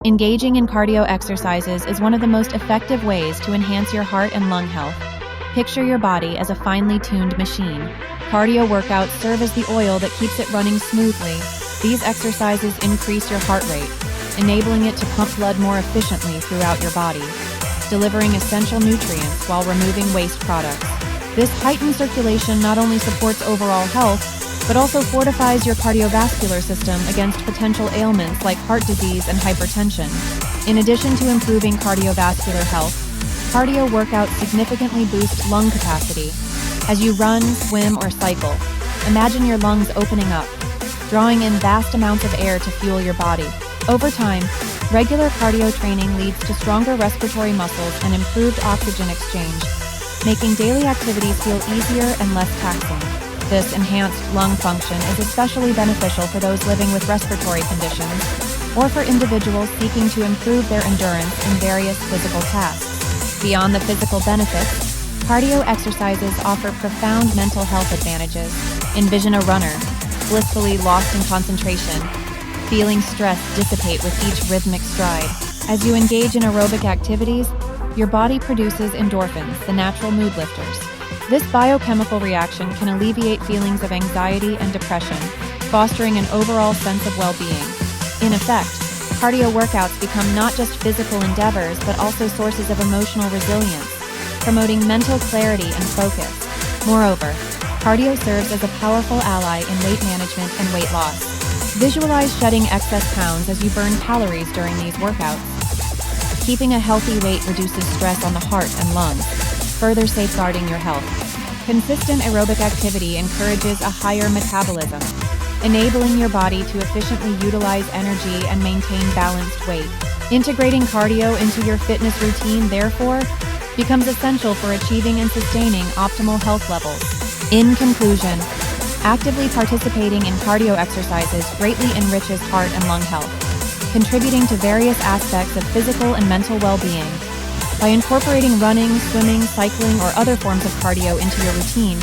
Engaging in cardio exercises is one of the most effective ways to enhance your heart and lung health. Picture your body as a finely tuned machine. Cardio workouts serve as the oil that keeps it running smoothly. These exercises increase your heart rate, enabling it to pump blood more efficiently throughout your body, delivering essential nutrients while removing waste products. This heightened circulation not only supports overall health, but also fortifies your cardiovascular system against potential ailments like heart disease and hypertension. In addition to improving cardiovascular health, cardio workouts significantly boost lung capacity. As you run, swim, or cycle, imagine your lungs opening up, drawing in vast amounts of air to fuel your body. Over time, regular cardio training leads to stronger respiratory muscles and improved oxygen exchange, making daily activities feel easier and less taxing. This enhanced lung function is especially beneficial for those living with respiratory conditions or for individuals seeking to improve their endurance in various physical tasks. Beyond the physical benefits, cardio exercises offer profound mental health advantages. Envision a runner, blissfully lost in concentration, feeling stress dissipate with each rhythmic stride. As you engage in aerobic activities, your body produces endorphins, the natural mood lifters. This biochemical reaction can alleviate feelings of anxiety and depression, fostering an overall sense of well-being. In effect, cardio workouts become not just physical endeavors but also sources of emotional resilience, promoting mental clarity and focus. Moreover, cardio serves as a powerful ally in weight management and weight loss. Visualize shedding excess pounds as you burn calories during these workouts. Keeping a healthy weight reduces stress on the heart and lungs, further safeguarding your health. Consistent aerobic activity encourages a higher metabolism, enabling your body to efficiently utilize energy and maintain balanced weight. Integrating cardio into your fitness routine, therefore, becomes essential for achieving and sustaining optimal health levels. In conclusion, actively participating in cardio exercises greatly enriches heart and lung health, contributing to various aspects of physical and mental well-being. By incorporating running, swimming, cycling, or other forms of cardio into your routine,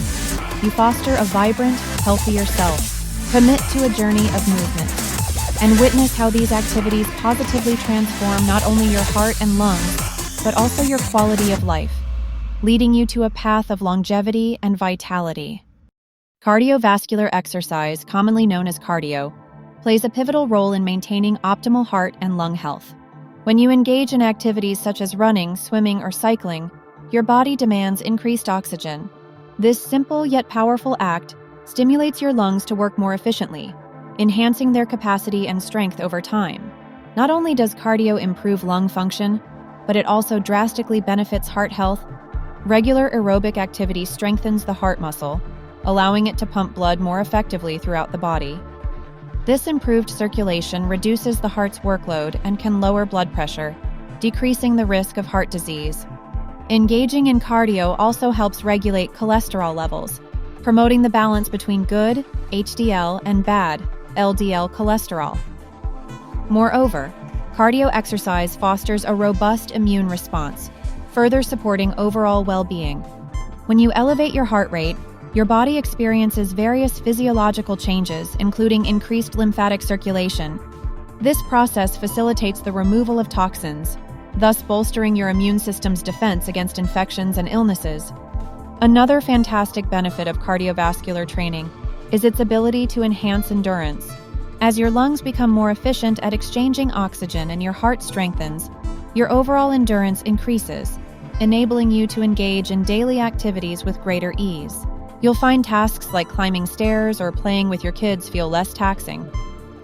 you foster a vibrant, healthier self. Commit to a journey of movement, and witness how these activities positively transform not only your heart and lungs, but also your quality of life, leading you to a path of longevity and vitality. Cardiovascular exercise, commonly known as cardio, plays a pivotal role in maintaining optimal heart and lung health. When you engage in activities such as running, swimming, or cycling, your body demands increased oxygen. This simple yet powerful act stimulates your lungs to work more efficiently, enhancing their capacity and strength over time. Not only does cardio improve lung function, but it also drastically benefits heart health. Regular aerobic activity strengthens the heart muscle, allowing it to pump blood more effectively throughout the body. This improved circulation reduces the heart's workload and can lower blood pressure, decreasing the risk of heart disease. Engaging in cardio also helps regulate cholesterol levels, promoting the balance between good, HDL, and bad, LDL cholesterol. Moreover, cardio exercise fosters a robust immune response, further supporting overall well-being. When you elevate your heart rate, your body experiences various physiological changes, including increased lymphatic circulation. This process facilitates the removal of toxins, thus bolstering your immune system's defense against infections and illnesses. Another fantastic benefit of cardiovascular training is its ability to enhance endurance. As your lungs become more efficient at exchanging oxygen and your heart strengthens, your overall endurance increases, enabling you to engage in daily activities with greater ease. You'll find tasks like climbing stairs or playing with your kids feel less taxing,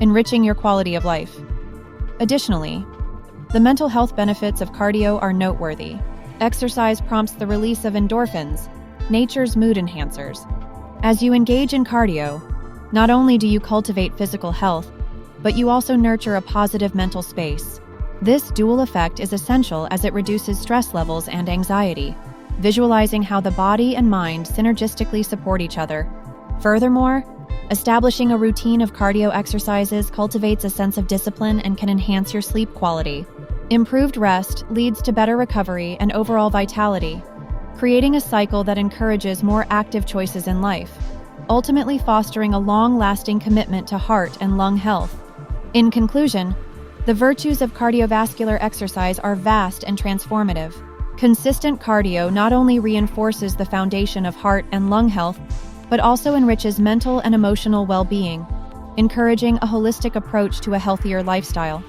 enriching your quality of life. Additionally, the mental health benefits of cardio are noteworthy. Exercise prompts the release of endorphins, nature's mood enhancers. As you engage in cardio, not only do you cultivate physical health, but you also nurture a positive mental space. This dual effect is essential as it reduces stress levels and anxiety, visualizing how the body and mind synergistically support each other. Furthermore, establishing a routine of cardio exercises cultivates a sense of discipline and can enhance your sleep quality. Improved rest leads to better recovery and overall vitality, creating a cycle that encourages more active choices in life, ultimately fostering a long-lasting commitment to heart and lung health. In conclusion, The virtues of cardiovascular exercise are vast and transformative. Consistent cardio not only reinforces the foundation of heart and lung health, but also enriches mental and emotional well-being, encouraging a holistic approach to a healthier lifestyle.